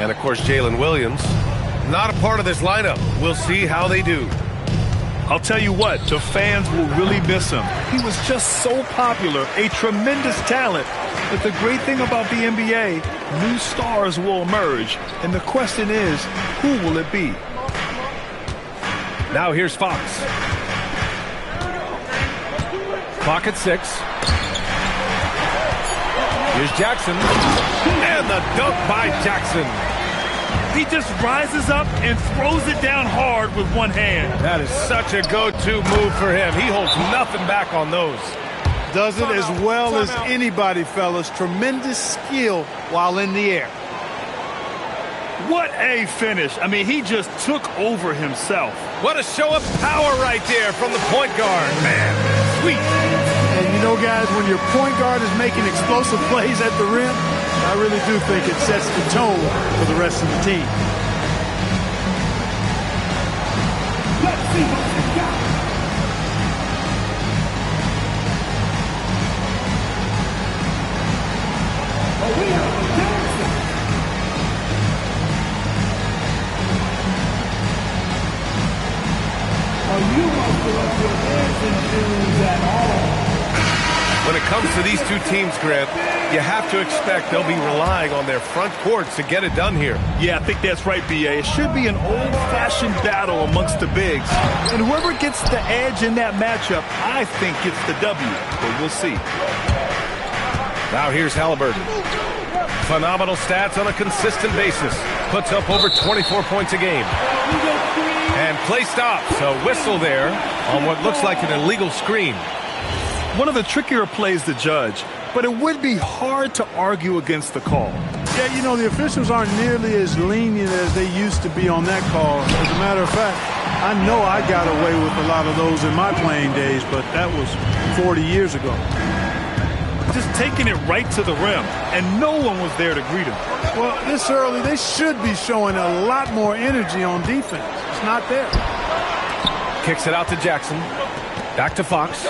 And, of course, Jalen Williams, not a part of this lineup. We'll see how they do. I'll tell you what, the fans will really miss him. He was just so popular, a tremendous talent. But the great thing about the NBA, new stars will emerge. And the question is, who will it be? Now here's Fox. Clock at 6. Here's Jackson. And the dunk by Jackson. He just rises up and throws it down hard with one hand. That is such a go-to move for him. He holds nothing back on those. Does it as well as anybody, fellas. Tremendous skill while in the air. What a finish. I mean, he just took over himself. What a show of power right there from the point guard. Man, sweet. And you know, guys, when your point guard is making explosive plays at the rim, I really do think it sets the tone for the rest of the team. Let's see what you got. Oh, we are dancing. Oh, you must have left your dancing shoes at all. When it comes to these two teams, Grant, you have to expect they'll be relying on their front courts to get it done here. Yeah, I think that's right, B.A. It should be an old-fashioned battle amongst the bigs. And whoever gets the edge in that matchup, I think gets the W. But we'll see. Now here's Halliburton. Phenomenal stats on a consistent basis. Puts up over 24 points a game. And play stops. A whistle there on what looks like an illegal screen. One of the trickier plays to judge, but it would be hard to argue against the call. Yeah, you know, the officials aren't nearly as lenient as they used to be on that call. As a matter of fact, I know I got away with a lot of those in my playing days, but that was 40 years ago. Just taking it right to the rim, and no one was there to greet him. Well, this early, they should be showing a lot more energy on defense. It's not there. Kicks it out to Jackson. Back to Fox.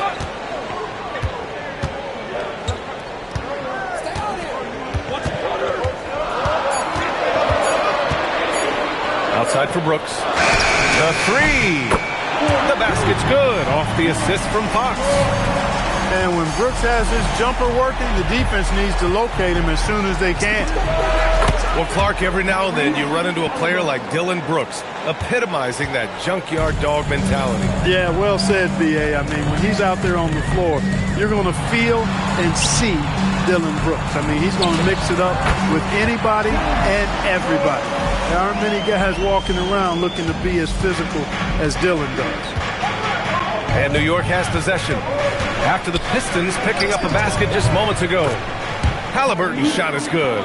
Outside for Brooks. The three. The basket's good. Off the assist from Fox. And when Brooks has his jumper working, the defense needs to locate him as soon as they can. Well, Clark, every now and then you run into a player like Dillon Brooks, epitomizing that junkyard dog mentality. Yeah, well said, B.A. I mean, when he's out there on the floor, you're going to feel and see Dillon Brooks. I mean, he's going to mix it up with anybody and everybody. There aren't many guys walking around looking to be as physical as Dillon does. And New York has possession after the Pistons picking up a basket just moments ago. Halliburton's shot is good.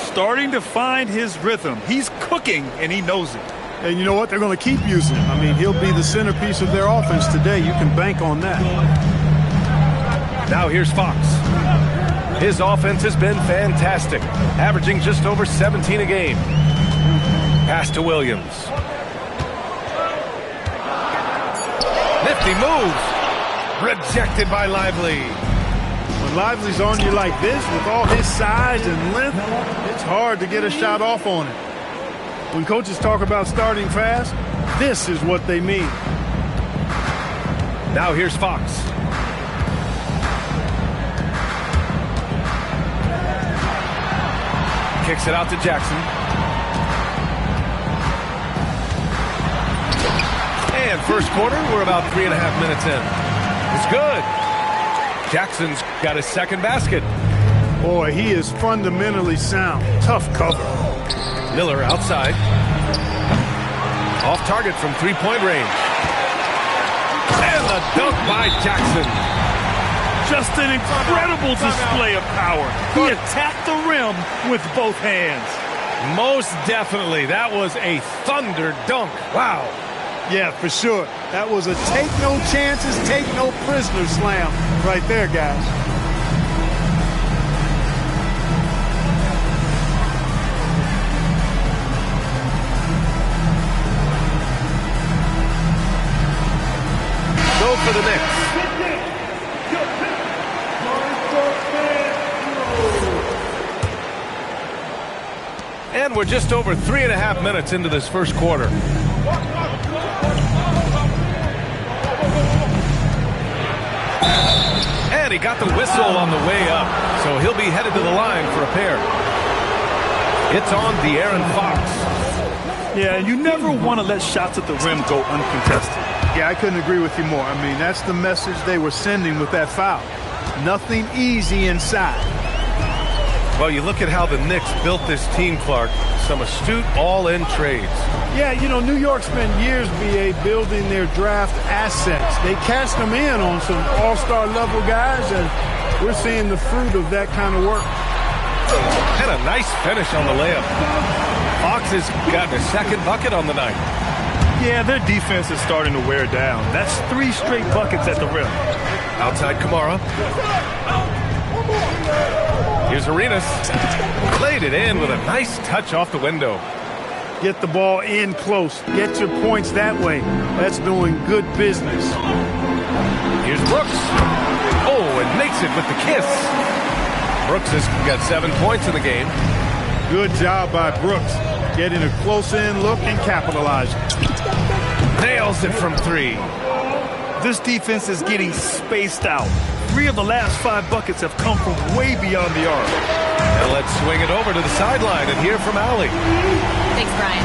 Starting to find his rhythm. He's cooking, and he knows it. And you know what? They're going to keep using him. I mean, he'll be the centerpiece of their offense today. You can bank on that. Now here's Fox. His offense has been fantastic, averaging just over 17 a game. Pass to Williams. Nifty move. Rejected by Lively. When Lively's on you like this, with all his size and length, it's hard to get a shot off on him. When coaches talk about starting fast, this is what they mean. Now here's Fox. Kicks it out to Jackson. And first quarter, we're about 3.5 minutes in. It's good. Jackson's got his second basket. Boy, he is fundamentally sound. Tough cover. Miller outside. Off target from three-point range. And the dunk by Jackson. Just an incredible display of power. He attacked the rim with both hands. Most definitely. That was a thunder dunk. Wow. Yeah, for sure. That was a take no chances, take no prisoners slam right there, guys. Go for the Knicks. And we're just over 3.5 minutes into this first quarter. And he got the whistle on the way up, so he'll be headed to the line for a pair. It's on De'Aaron Fox. Yeah, and you never want to let shots at the rim go uncontested. Yeah, I couldn't agree with you more. I mean, that's the message they were sending with that foul. Nothing easy inside. Well, you look at how the Knicks built this team, Clark. Some astute all-in trades. Yeah, you know, New York spent years, B.A., building their draft assets. They cashed them in on some all-star level guys, and we're seeing the fruit of that kind of work. And a nice finish on the layup. Fox has gotten a second bucket on the night. Yeah, their defense is starting to wear down. That's 3 straight buckets at the rim. Outside Kamara. Here's Arenas. Played it in with a nice touch off the window. Get the ball in close. Get your points that way. That's doing good business. Here's Brooks. Oh, and makes it with the kiss. Brooks has got 7 points in the game. Good job by Brooks. Getting a close-in look and capitalizing. Nails it from 3. This defense is getting spaced out. 3 of the last 5 buckets have come from way beyond the arc. And let's swing it over to the sideline and hear from Allie. Thanks, Brian.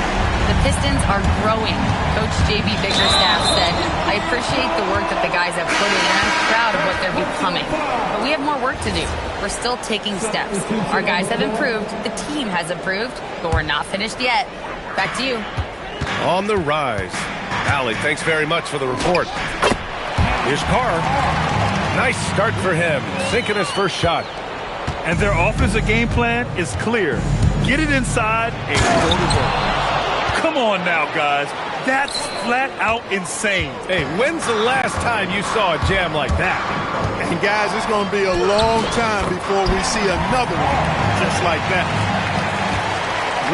The Pistons are growing. Coach J.B. Bickerstaff said, I appreciate the work that the guys have put in, and I'm proud of what they're becoming. But we have more work to do. We're still taking steps. Our guys have improved. The team has improved, but we're not finished yet. Back to you. On the rise. Allie, thanks very much for the report. Here's Carr. Nice start for him, sinking his first shot. And their offensive game plan is clear. Get it inside and go to work. Come on now, guys. That's flat out insane. Hey, when's the last time you saw a jam like that? And guys, it's going to be a long time before we see another one just like that.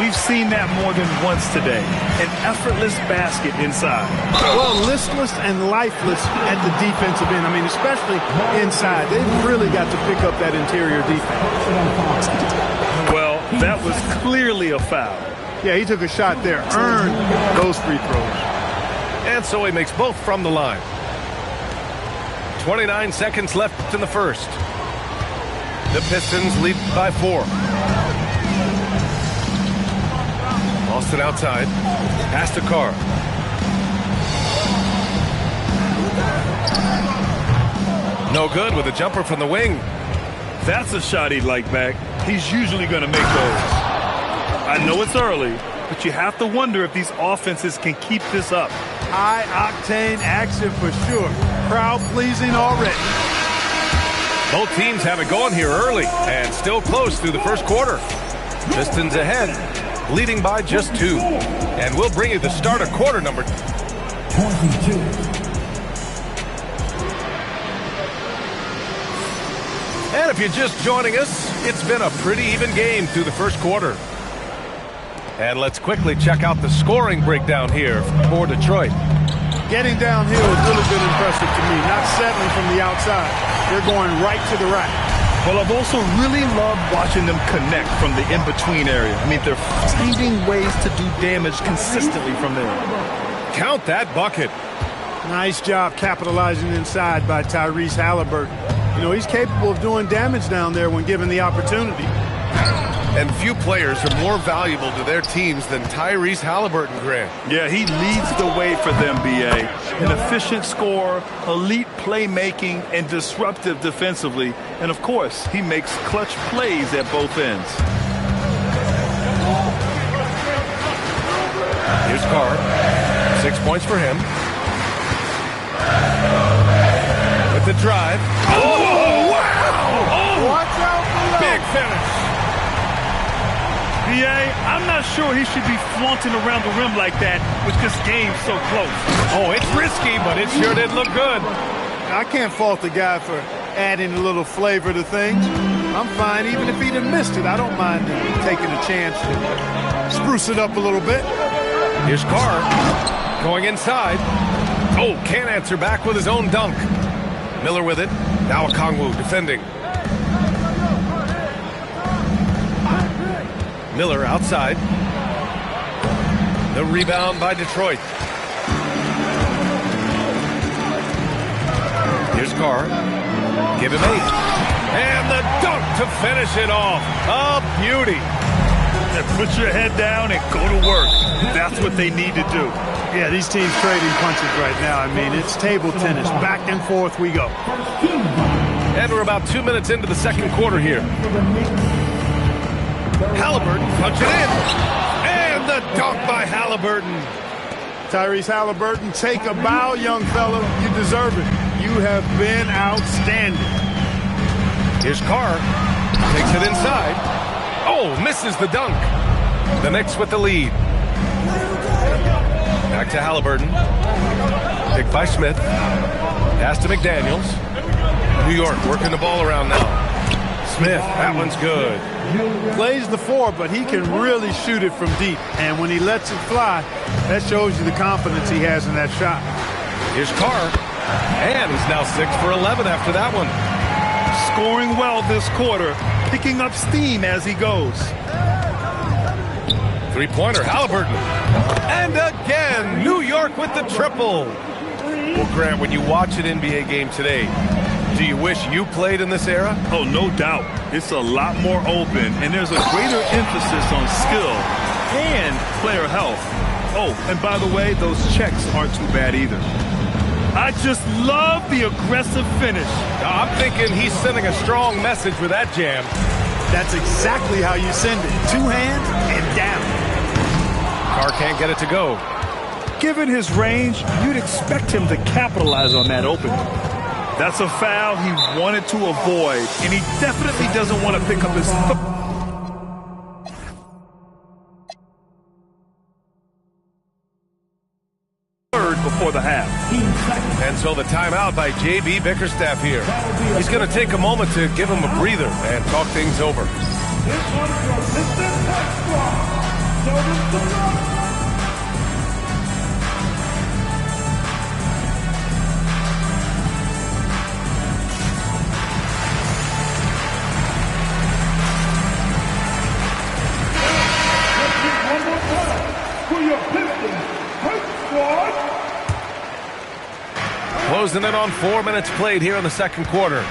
We've seen that more than once today. An effortless basket inside. Well, listless and lifeless at the defensive end. I mean, especially inside. They've really got to pick up that interior defense. Well, that was clearly a foul. Yeah, he took a shot there. Earned those free throws. And so he makes both from the line. 29 seconds left in the first. The Pistons lead by 4. Austin outside. Pass to Carr. No good with a jumper from the wing. That's a shot he'd like back. He's usually going to make those. I know it's early, but you have to wonder if these offenses can keep this up. High-octane action for sure. Crowd-pleasing already. Both teams have it going here early and still close through the first quarter. Pistons ahead, leading by just 2. And we'll bring you the start of quarter number 22. And if you're just joining us, it's been a pretty even game through the first quarter. And let's quickly check out the scoring breakdown here for Detroit. Getting downhill has really been impressive to me. Not settling from the outside. They're going right to the rack. Well, I've also really loved watching them connect from the in-between area. I mean, they're finding ways to do damage consistently from there. Count that bucket. Nice job capitalizing inside by Tyrese Halliburton. You know, he's capable of doing damage down there when given the opportunity. And few players are more valuable to their teams than Tyrese Halliburton, Grant. Yeah, he leads the way for them, B.A. An efficient scorer, elite playmaking, and disruptive defensively. And, of course, he makes clutch plays at both ends. Here's Carr. 6 points for him. With the drive. Oh, wow! Oh, watch out below. Big finish. B.A., I'm not sure he should be flaunting around the rim like that with this game so close. Oh, it's risky, but it sure did look good. I can't fault the guy for adding a little flavor to things. I'm fine, even if he'd have missed it. I don't mind taking a chance to spruce it up a little bit. Here's Carr going inside. Oh, can't answer back with his own dunk. Miller with it. Now Okongwu defending. Miller outside. The rebound by Detroit. Here's Carr. Give him 8. And the dunk to finish it off. A beauty. And put your head down and go to work. That's what they need to do. Yeah, these teams trading punches right now. I mean, it's table tennis. Back and forth we go. And we're about 2 minutes into the second quarter here. Halliburton punch it in. And the dunk by Halliburton. Tyrese Halliburton, take a bow, young fella. You deserve it. You have been outstanding. Here's Carr. Takes it inside. Oh, misses the dunk. The Knicks with the lead. Back to Halliburton. Picked by Smith. Pass to McDaniels. New York working the ball around now. Smith, that one's good. Plays the 4, but he can really shoot it from deep. And when he lets it fly, that shows you the confidence he has in that shot. Here's Carr. And he's now 6 for 11 after that one. Scoring well this quarter, picking up steam as he goes. Three-pointer, Halliburton. And again, New York with the triple. Well, Grant, when you watch an NBA game today, do you wish you played in this era? Oh, no doubt. It's a lot more open, and there's a greater emphasis on skill and player health. Oh, and by the way, those checks aren't too bad either. I just love the aggressive finish. I'm thinking he's sending a strong message with that jam. That's exactly how you send it. 2 hands and down. Carr can't get it to go. Given his range, you'd expect him to capitalize on that opening. That's a foul he wanted to avoid, and he definitely doesn't want to pick up his third before the half. And so the timeout by J.B. Bickerstaff here. He's going to take a moment to give him a breather and talk things over. Closing in on 4 minutes played here in the second quarter.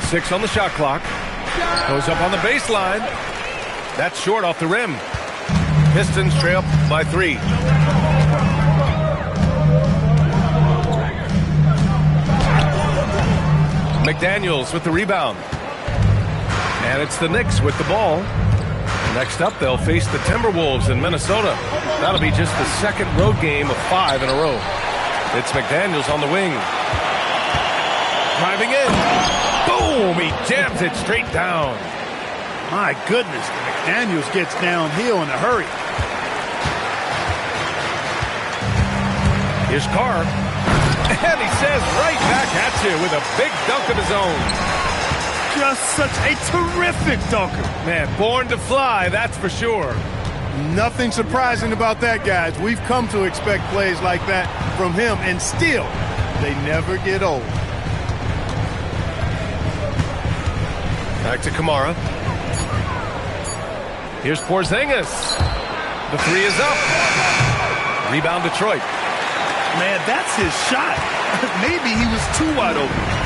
Six on the shot clock. Goes up on the baseline. That's short off the rim. Pistons trail by 3. McDaniels with the rebound. And it's the Knicks with the ball. Next up, they'll face the Timberwolves in Minnesota. That'll be just the second road game of 5 in a row. It's McDaniels on the wing. Driving in. Boom! He jams it straight down. My goodness, McDaniels gets downhill in a hurry. Here's Carr. And he says right back at you with a big dunk of his own. Just such a terrific dunker. Man, born to fly, that's for sure. Nothing surprising about that, guys. We've come to expect plays like that from him, and still, they never get old. Back to Kamara. Here's Porzingis. The 3 is up. Rebound Detroit. Man, that's his shot. Maybe he was too wide open.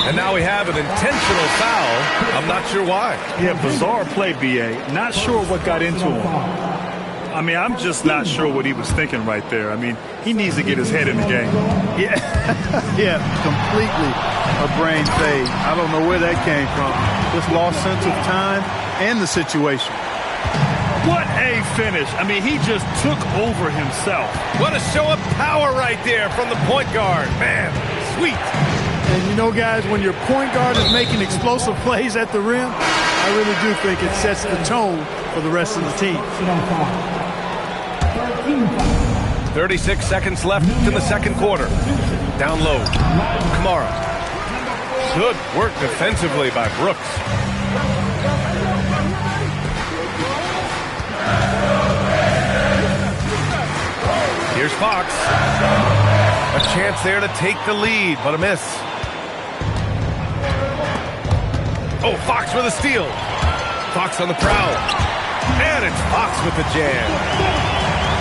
And now we have an intentional foul. I'm not sure why. Yeah, bizarre play, B.A. Not sure what got into him. I mean, I'm just not sure what he was thinking right there. I mean, he needs to get his head in the game. Yeah, yeah, completely a brain fade. I don't know where that came from. Just lost sense of time and the situation. What a finish. I mean, he just took over himself. What a show of power right there from the point guard. Man, sweet. And you know, guys, when your point guard is making explosive plays at the rim, I really do think it sets the tone for the rest of the team. 36 seconds left in the second quarter. Down low. Kamara. Good work defensively by Brooks. Here's Fox. A chance there to take the lead, but a miss. Oh, Fox with a steal. Fox on the prowl. And it's Fox with the jam.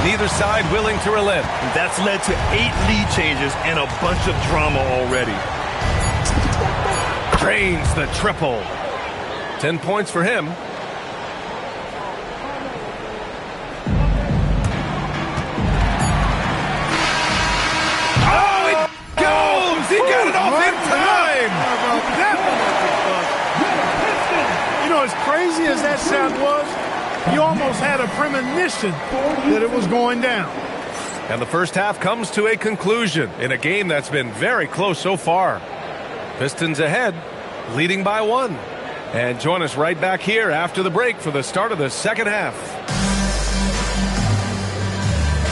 Neither side willing to relent. That's led to 8 lead changes and a bunch of drama already. Drains the triple. 10 points for him. Oh, it goes! He got it off in time! You know, as crazy as that shot was, you almost had a premonition that it was going down. And the first half comes to a conclusion in a game that's been very close so far. Pistons ahead, leading by 1. And join us right back here after the break for the start of the second half.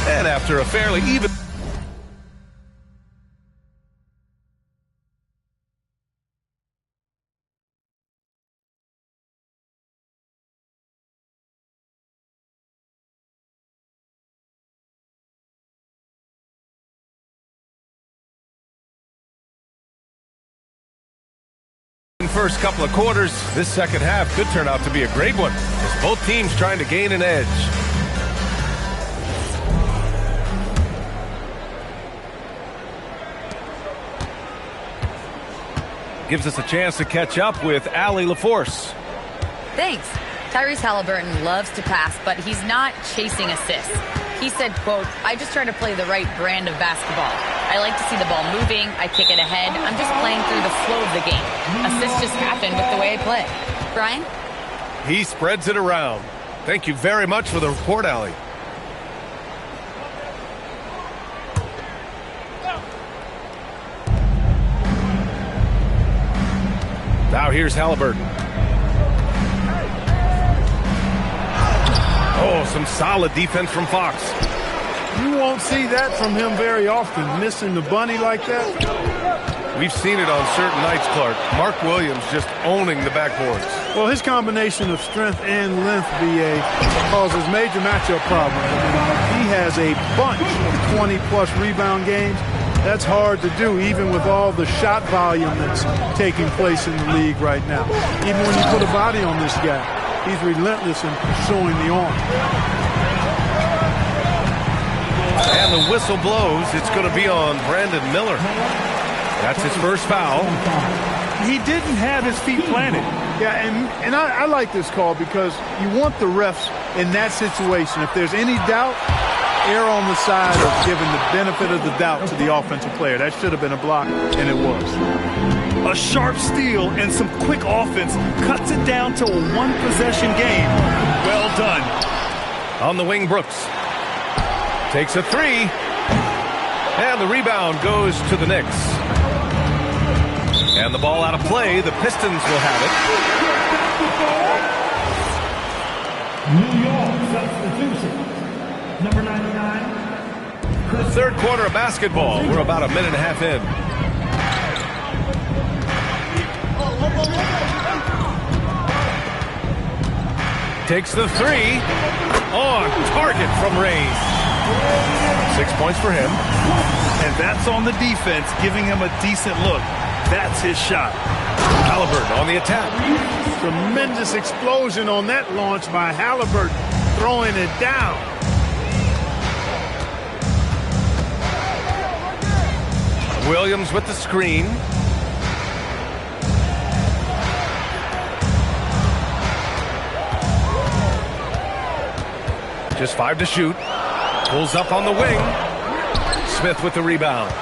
And after a fairly even... first couple of quarters, this second half could turn out to be a great one, as both teams trying to gain an edge. Gives us a chance to catch up with Allie LaForce. Thanks. Tyrese Halliburton loves to pass, but he's not chasing assists. He said, quote, "I just try to play the right brand of basketball. I like to see the ball moving. I kick it ahead. I'm just playing through the flow of the game. Assists just happen with the way I play." Brian? He spreads it around. Thank you very much for the report, Allie. Now here's Halliburton. Oh, some solid defense from Fox. You won't see that from him very often, missing the bunny like that. We've seen it on certain nights, Clark. Mark Williams just owning the backboards. Well, his combination of strength and length, BA, causes major matchup problems. I mean, he has a bunch of 20-plus rebound games. That's hard to do, even with all the shot volume that's taking place in the league right now. Even when you put a body on this guy, he's relentless in pursuing the arm. And the whistle blows. It's going to be on Brandon Miller. That's his first foul. He didn't have his feet planted. Yeah, and I like this call because you want the refs in that situation. If there's any doubt, err on the side of giving the benefit of the doubt to the offensive player. That should have been a block, and it was. A sharp steal and some quick offense cuts it down to a one-possession game. Well done. On the wing, Brooks. Takes a three. And the rebound goes to the Knicks. And the ball out of play. The Pistons will have it. New York substitution. Number 99. Third quarter of basketball. We're about a minute and a half in. Takes the three. On target from Reigns. 6 points for him. And that's on the defense, giving him a decent look. That's his shot. Halliburton on the attack. Tremendous explosion on that launch by Halliburton, throwing it down. Williams with the screen. Just 5 to shoot. Pulls up on the wing. Smith with the rebound.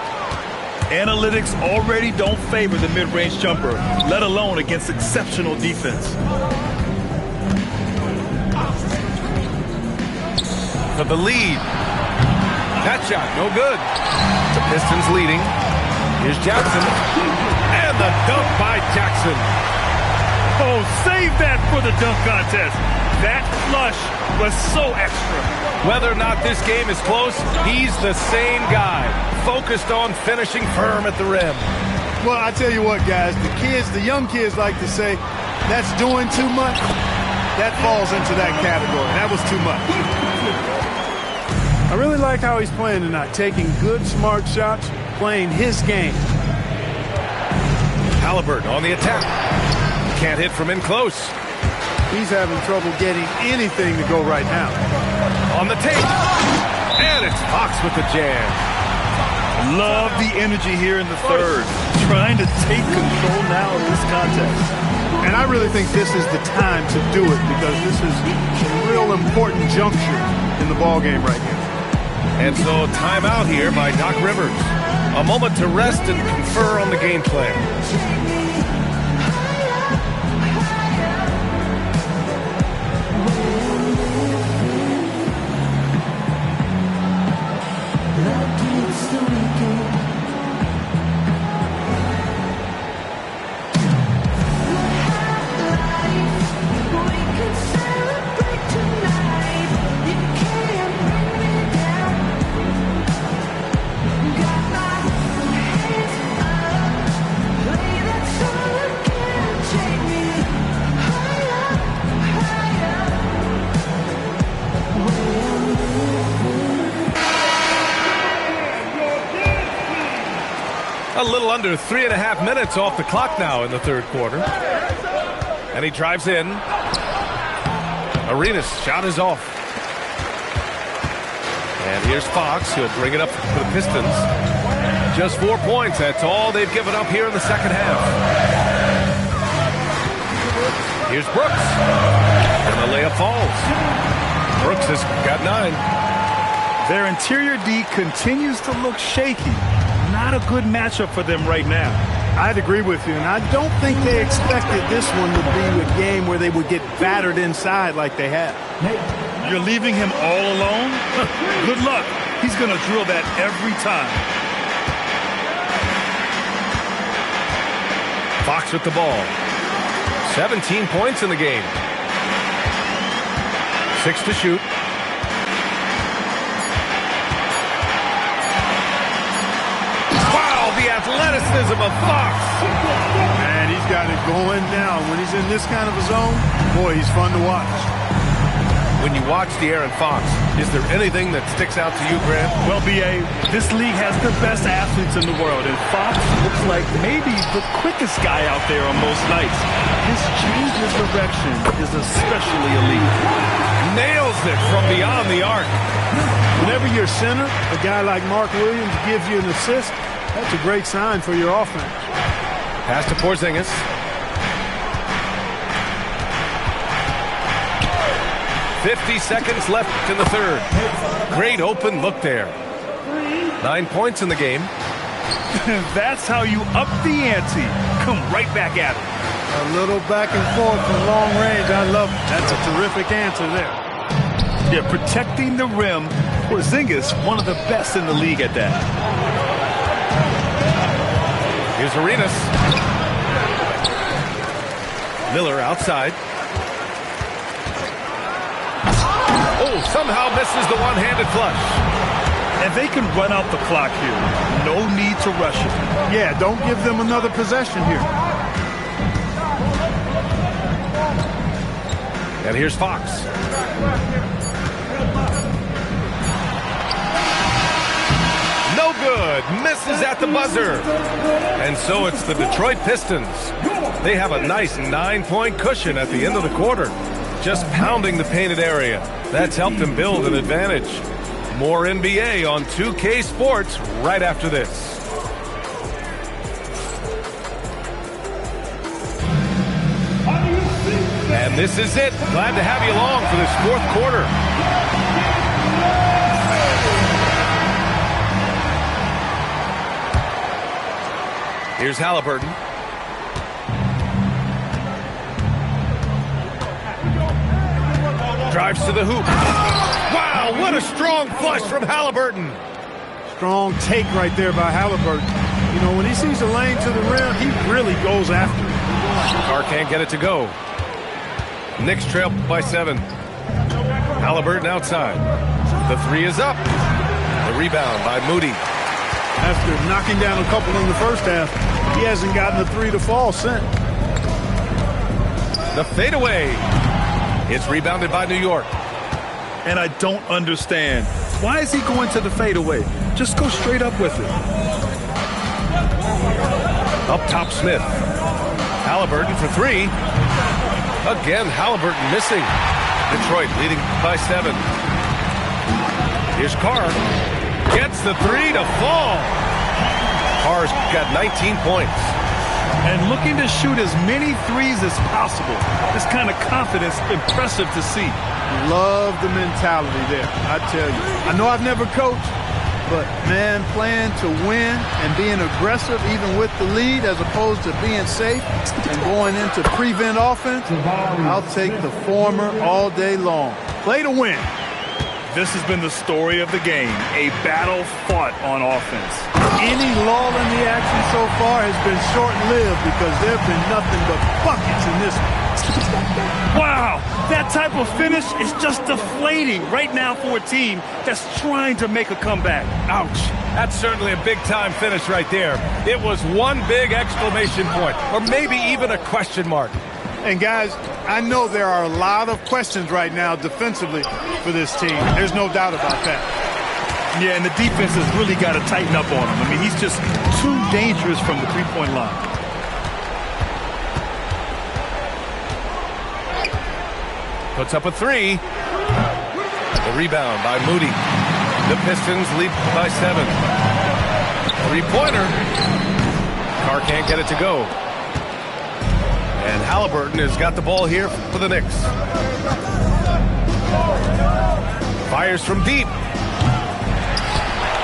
Analytics already don't favor the mid-range jumper, let alone against exceptional defense. For the lead. That shot, no good. The Pistons leading. Here's Jackson. And the dunk by Jackson. Oh, save that for the dunk contest. That flush was so extra. Whether or not this game is close, he's the same guy, focused on finishing firm at the rim. Well, I tell you what, guys, the young kids like to say, that's doing too much. That falls into that category. That was too much. I really like how he's playing tonight, taking good, smart shots, playing his game. Halliburton on the attack. Can't hit from in close. He's having trouble getting anything to go right now. On the tape. And it's Fox with the jam. Love the energy here in the third. Trying to take control now of this contest. And I really think this is the time to do it because this is a real important juncture in the ball game right now. And so timeout here by Doc Rivers. A moment to rest and confer on the game plan. A little under 3.5 minutes off the clock now in the third quarter. And he drives in. Arenas' shot is off. And here's Fox. He'll bring it up for the Pistons. Just 4 points. That's all they've given up here in the second half. Here's Brooks. And the layup falls. Brooks has got 9. Their interior D continues to look shaky. Not a good matchup for them right now. I'd agree with you, and I don't think they expected this one to be a game where they would get battered inside like they have. You're leaving him all alone? Good luck. He's going to drill that every time. Fox with the ball. 17 points in the game. 6 to shoot. Athleticism of Fox. Man, he's got it going down. When he's in this kind of a zone, boy, he's fun to watch. When you watch De'Aaron Fox, is there anything that sticks out to you, Grant? Well, B.A., this league has the best athletes in the world, and Fox looks like maybe the quickest guy out there on most nights. His change of direction is especially elite. Nails it from beyond the arc. Whenever your center, a guy like Mark Williams, gives you an assist, that's a great sign for your offense. Pass to Porzingis. .50 seconds left in the third. Great open look there. 9 points in the game. That's how you up the ante. Come right back at it. A little back and forth from long range. I love it. That's a terrific answer there. Yeah, protecting the rim. Porzingis, one of the best in the league at that. Here's Arenas. Miller outside. Oh, somehow misses the one-handed flush. And they can run out the clock here. No need to rush it. Yeah, don't give them another possession here. And here's Fox. No good. Misses at the buzzer. And so it's the Detroit Pistons. They have a nice 9-point cushion at the end of the quarter. Just pounding the painted area. That's helped them build an advantage. More NBA on 2K Sports right after this. And this is it. Glad to have you along for this fourth quarter. Here's Halliburton. Drives to the hoop. Wow, what a strong flush from Halliburton. Strong take right there by Halliburton. You know, when he sees a lane to the rim, he really goes after it. Carr can't get it to go. Knicks trail by 7. Halliburton outside. The three is up. The rebound by Moody. After knocking down a couple in the first half, he hasn't gotten the three to fall since. The fadeaway. It's rebounded by New York. And I don't understand. Why is he going to the fadeaway? Just go straight up with it. Up top, Smith. Halliburton for three. Again, Halliburton missing. Detroit leading by 7. Here's Carr. Gets the three to fall. Carr's got 19 points. And looking to shoot as many threes as possible. This kind of confidence, impressive to see. Love the mentality there, I tell you. I know I've never coached, but, man, playing to win and being aggressive even with the lead as opposed to being safe and going into prevent offense, I'll take the former all day long. Play to win. This has been the story of the game, a battle fought on offense. Any lull in the action so far has been short-lived because there have been nothing but buckets in this one. Wow, that type of finish is just deflating right now for a team that's trying to make a comeback. Ouch. That's certainly a big-time finish right there. It was one big exclamation point, or maybe even a question mark. And, guys, I know there are a lot of questions right now defensively for this team. There's no doubt about that. Yeah, and the defense has really got to tighten up on him. I mean, he's just too dangerous from the three-point line. Puts up a three. The rebound by Moody. The Pistons lead by 7. Three-pointer. Carr can't get it to go. And Halliburton has got the ball here for the Knicks. Fires from deep.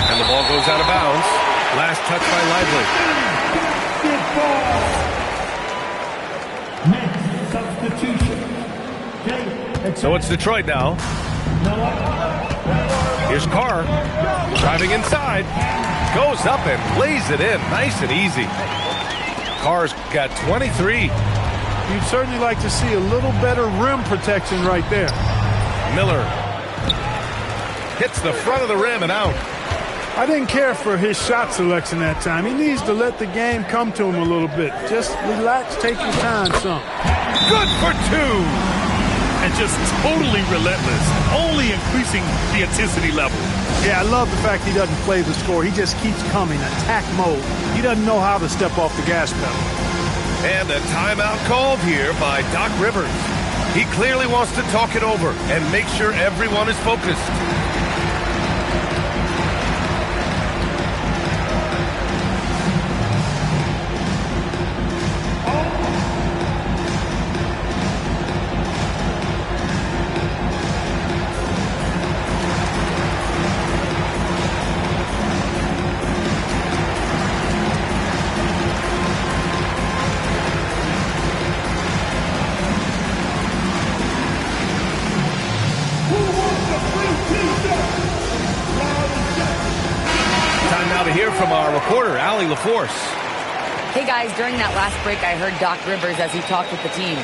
And the ball goes out of bounds. Last touch by Next substitution. So it's Detroit now. Here's Carr. Driving inside. Goes up and lays it in. Nice and easy. Carr's got 23. You'd certainly like to see a little better rim protection right there. Miller hits the front of the rim and out. I didn't care for his shot selection that time. He needs to let the game come to him a little bit. Just relax, take your time some. Good for 2. And just totally relentless, only increasing the intensity level. Yeah, I love the fact he doesn't play the score. He just keeps coming, attack mode. He doesn't know how to step off the gas pedal. And a timeout called here by Doc Rivers. He clearly wants to talk it over and make sure everyone is focused. From our reporter, Allie LaForce. Hey guys, during that last break, I heard Doc Rivers as he talked with the team.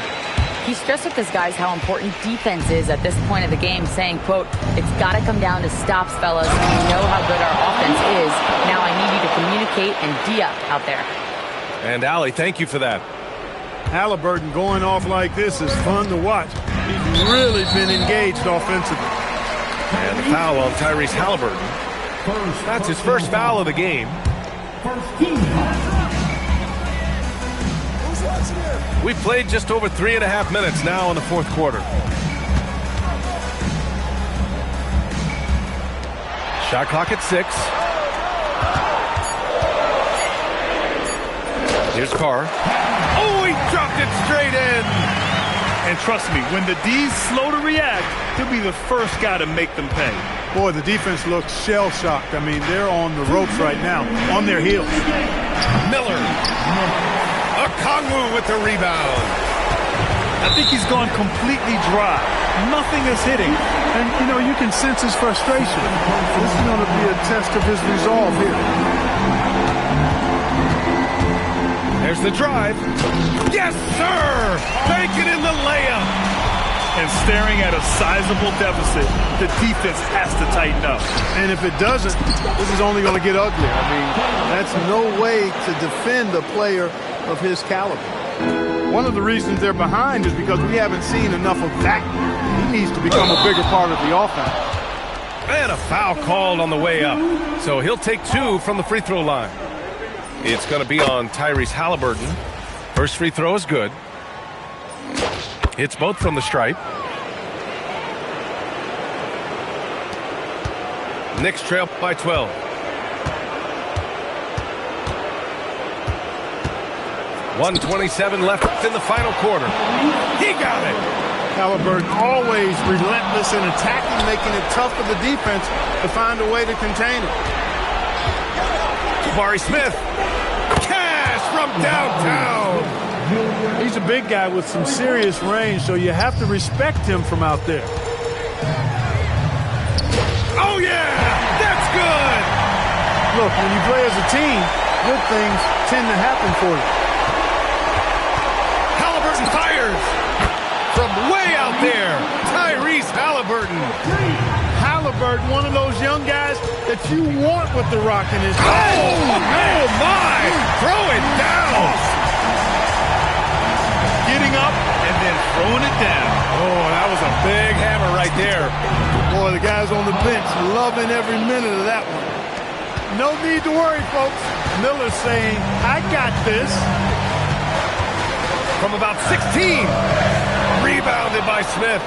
He stressed with his guys how important defense is at this point of the game, saying, quote, "It's got to come down to stops, fellas. We know how good our offense is. Now I need you to communicate and D-up out there." And Allie, thank you for that. Halliburton going off like this is fun to watch. He's really been engaged offensively. And the foul on Tyrese Halliburton. That's his first foul of the game. We've played just over 3.5 minutes now in the fourth quarter. Shot clock at 6. Here's Carr. Oh, he dropped it straight in. And trust me, when the D's slow to react, he'll be the first guy to make them pay. Boy, the defense looks shell-shocked. I mean, they're on the ropes right now, on their heels. Miller. Okongwu with the rebound. I think he's gone completely dry. Nothing is hitting. And, you know, you can sense his frustration. This is going to be a test of his resolve here. There's the drive. Yes, sir! Banking in the layup. And staring at a sizable deficit, the defense has to tighten up. And if it doesn't, this is only going to get ugly. I mean, that's no way to defend a player of his caliber. One of the reasons they're behind is because we haven't seen enough of that. He needs to become a bigger part of the offense. And a foul called on the way up. So he'll take 2 from the free throw line. It's going to be on Tyrese Halliburton. First free throw is good. Hits both from the stripe. Knicks trail by 12. .127 left in the final quarter. He got it. Halliburton always relentless in attacking, making it tough for the defense to find a way to contain it. Jabari Smith. Cash from downtown. He's a big guy with some serious range, so you have to respect him from out there. Oh, yeah! That's good! Look, when you play as a team, good things tend to happen for you. Halliburton fires from way out there. Tyrese Halliburton. Halliburton, one of those young guys that you want with the rock in his hand. Oh, my! Throw it down! Getting up and then throwing it down. Oh, that was a big hammer right there. Boy, the guys on the bench loving every minute of that one. No need to worry, folks. Miller's saying, I got this. From about 16. Rebounded by Smith.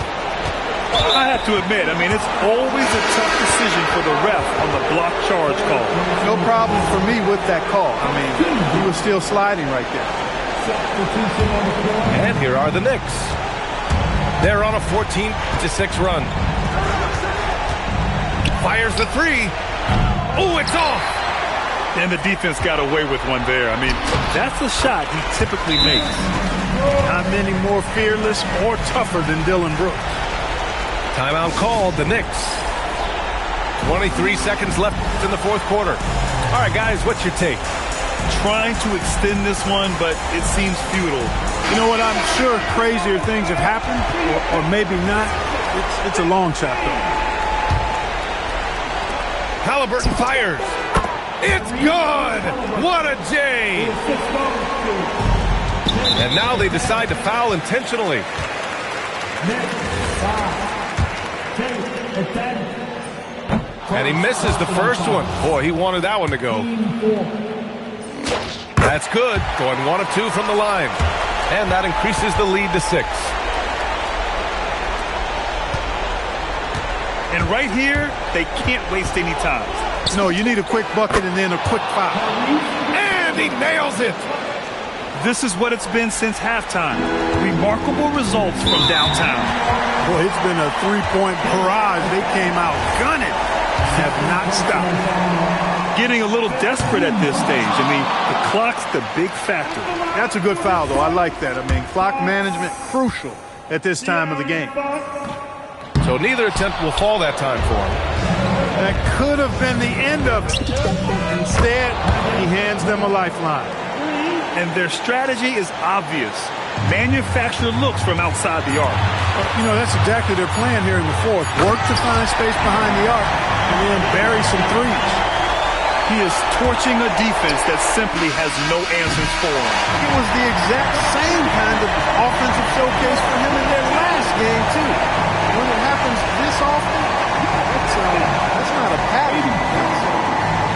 I have to admit, I mean, it's always a tough decision for the ref on the block charge call. No problem for me with that call. I mean, he was still sliding right there. And here are the Knicks. They're on a 14-6 run. Fires the three. Oh, it's off. And the defense got away with one there. I mean, that's a shot he typically makes. Not many more fearless or tougher than Dillon Brooks. Timeout called, the Knicks. 23 seconds left in the fourth quarter. All right, guys, what's your take? Trying to extend this one, but it seems futile. You know what? I'm sure crazier things have happened, or maybe not. It's a long shot, though. Halliburton fires. It's good! What a J! And now they decide to foul intentionally. And he misses the first one. Boy, he wanted that one to go. That's good. Going 1 of 2 from the line. And that increases the lead to 6. And right here, they can't waste any time. No, you need a quick bucket and then a quick foul. And he nails it. This is what it's been since halftime. Remarkable results from downtown. Boy, it's been a three-point barrage. They came out gunning. Have not stopped. Getting a little desperate at this stage. I mean, the clock's the big factor. That's a good foul, though. I like that. I mean, clock management crucial at this time of the game. So neither attempt will fall that time for him. That could have been the end of it. Instead, he hands them a lifeline. And their strategy is obvious. Manufacture looks from outside the arc. You know, that's exactly their plan here in the fourth. Work to find space behind the arc and then bury some threes. He is torching a defense that simply has no answers for him. It was the exact same kind of offensive showcase for him in their last game, too. When it happens this often, that's not a pattern. That's a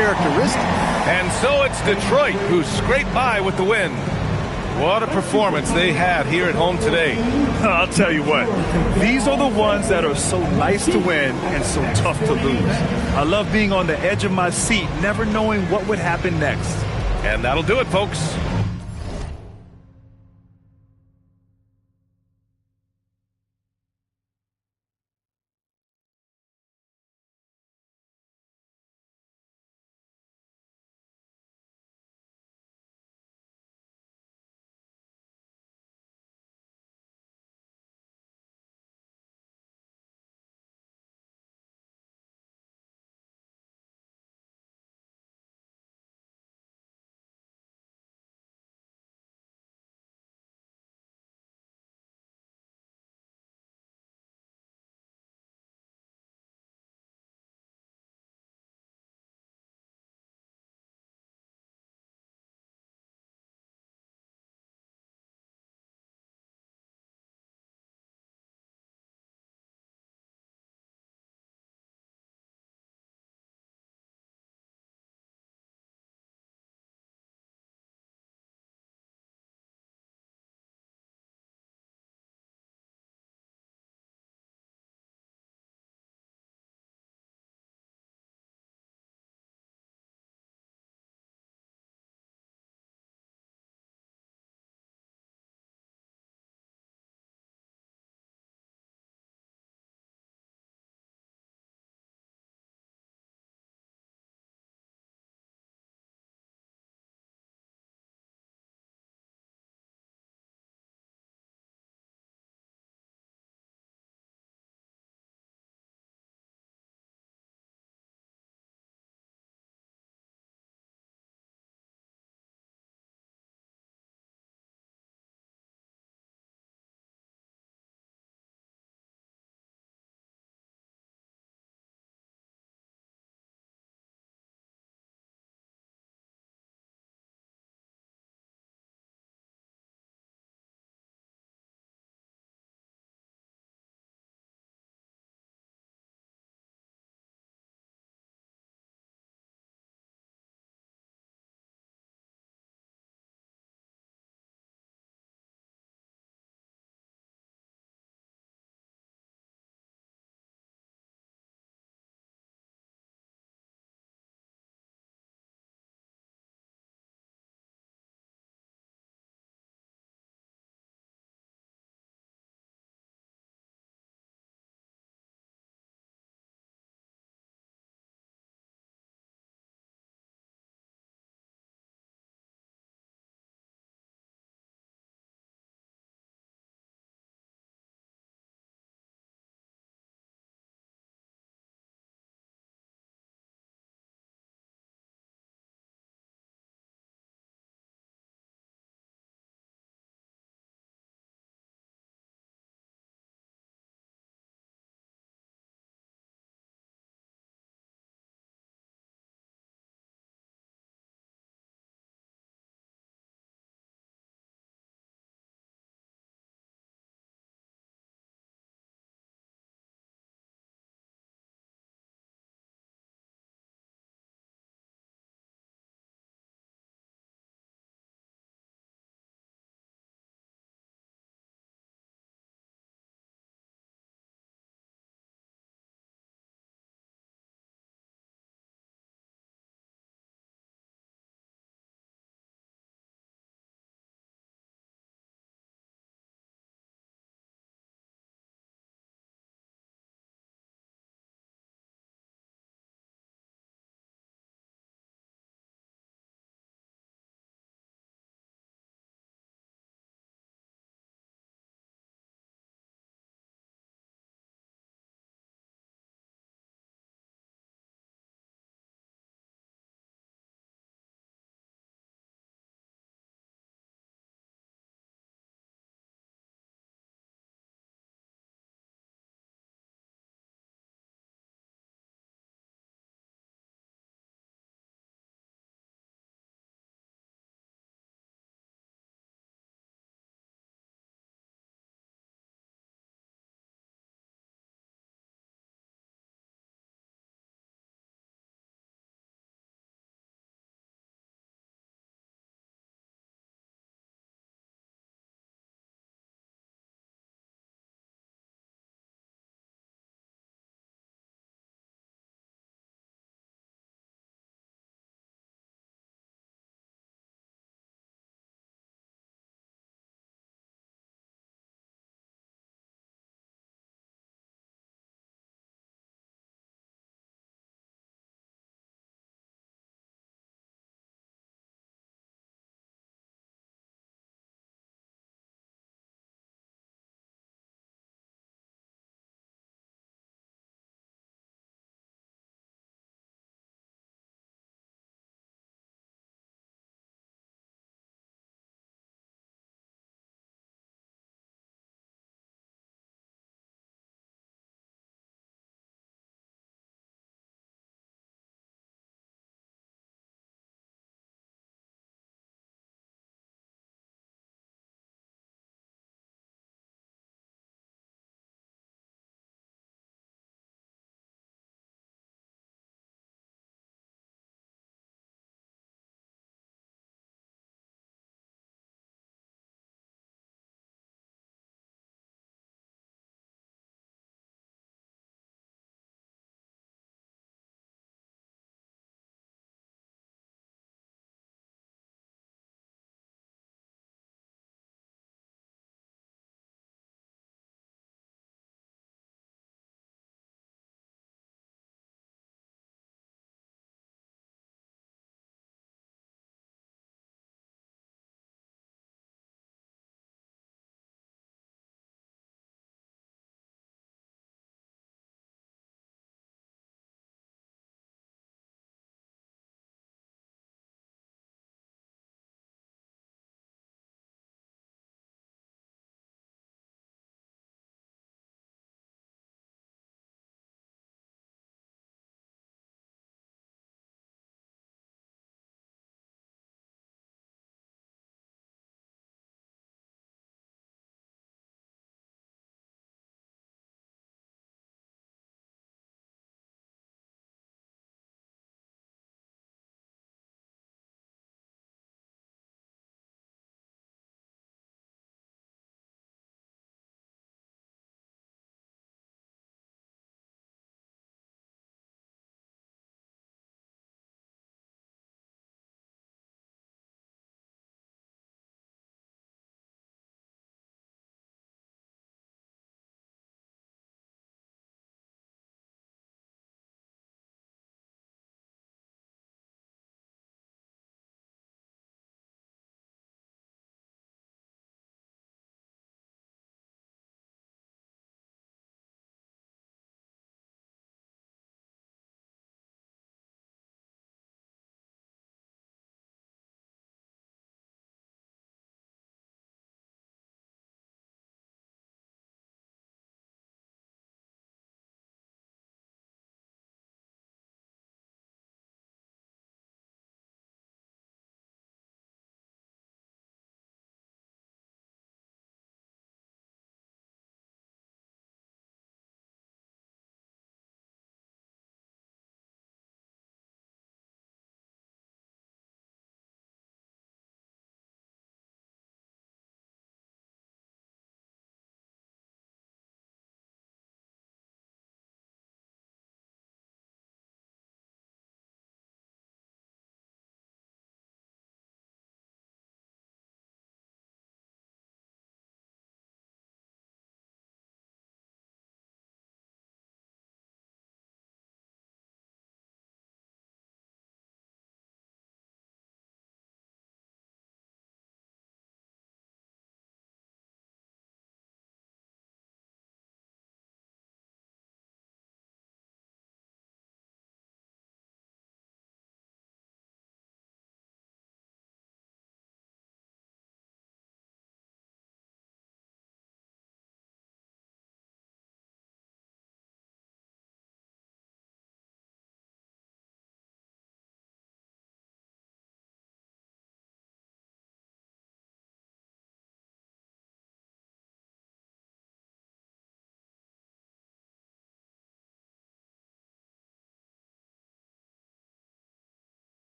characteristic. And so it's Detroit who scraped by with the win. What a performance they had here at home today. I'll tell you what, these are the ones that are so nice to win and so tough to lose. I love being on the edge of my seat, never knowing what would happen next. And that'll do it, folks.